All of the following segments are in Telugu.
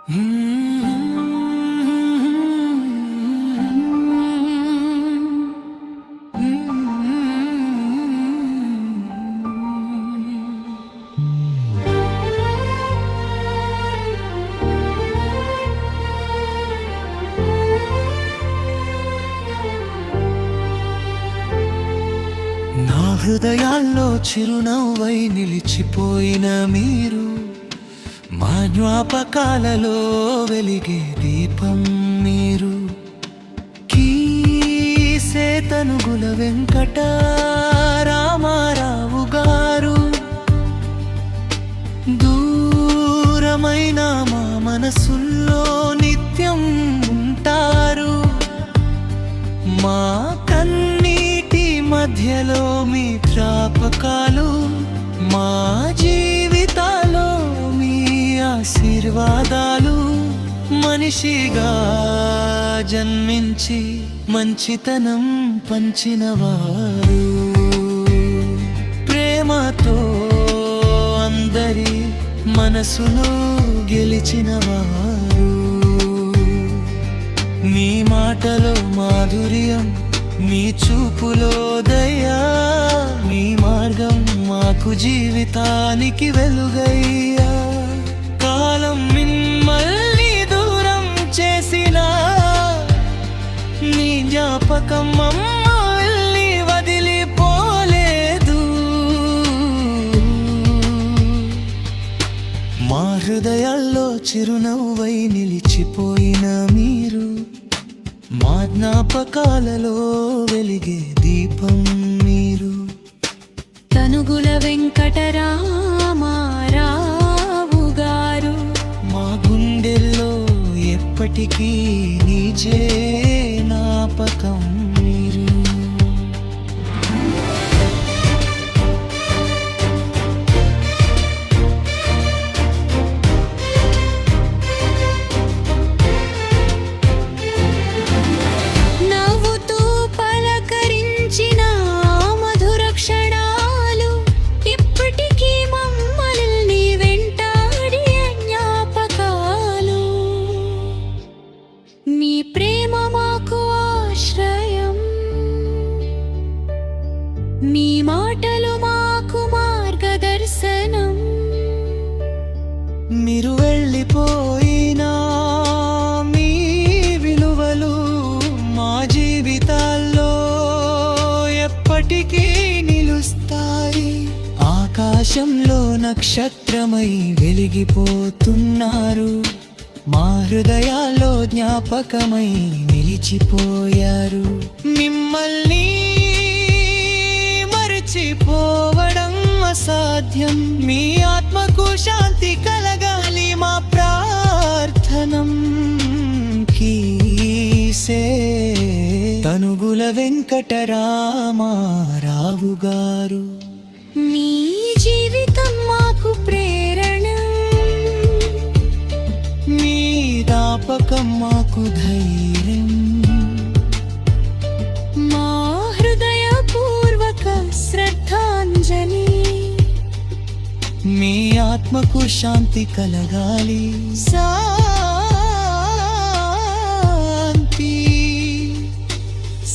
నా హృదయాల్లో చిరునవ్వై నిలిచిపోయిన మీరు, మా జ్ఞాపకాలలో వెలిగే దీపం మీరు. కీసే తనుగుల వెంకట రామారావు గారు, దూరమైన మా మనసుల్లో నిత్యం ఉంటారు. మా కన్నీటి మధ్యలో మీ జ్ఞాపకాలు, మా జీవితాల్లో మీ ఆశీర్వాదాలు. మనిషిగా జన్మించి మంచితనం పంచినవారు, ప్రేమతో అందరి మనసులో గెలిచినవారు. మీ మాటలో మాధుర్యం, మీ చూపులో దయా, మీ మార్గం మాకు జీవితానికి వెలుగయ్యా. కాలం మిమ్మల్ని దూరం చేసిన నీ జ్ఞాపకం మమ్మల్ని వదిలిపోలేదు. మా హృదయాల్లో చిరునవ్వై నిలిచిపోయిన మీరు, మా జ్ఞాపకాలలో వెలిగే దీపం మీరు. తనుగుల వెంకటరామారావు గారు, మా గుండెల్లో ఎప్పటికీ నీ జ్ఞాపకం మీరు. నవ్వుతూ పలకరించిన మధుర క్షణాలు, ఇప్పటికీ మమ్మల్ని వెంటాడే జ్ఞాపకాలు. మీ ప్రేమ మాకు ఆశ్రయం, మీ మాటలు మాకు మార్గదర్శనం. మీరు వెళ్ళిపోయినా మీ విలువలు మా జీవితాల్లో ఎప్పటికీ నిలుస్తాయి. ఆకాశంలో నక్షత్రమై వెలిగిపోతున్నారు, మా హృదయాల్లో జ్ఞాపకమై నిలిచిపోయారు. మిమ్మల్ని మరచిపోవడం అసాధ్యం. మీ ఆత్మకు శాంతి కలగాలి మా ప్రార్థనం. కీసే తనుగుల వెంకటరామారావు గారు, మీ జీవితం మాకు ప్రేరణ, మీ జ్ఞాపకం మాకు ధైర్యం. మా హృదయపూర్వక శ్రద్ధాంజలి. మీ ఆత్మకు శాంతి కలగాలి. శాంతి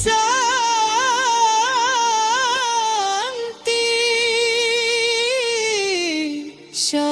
శాంతి శాంతి.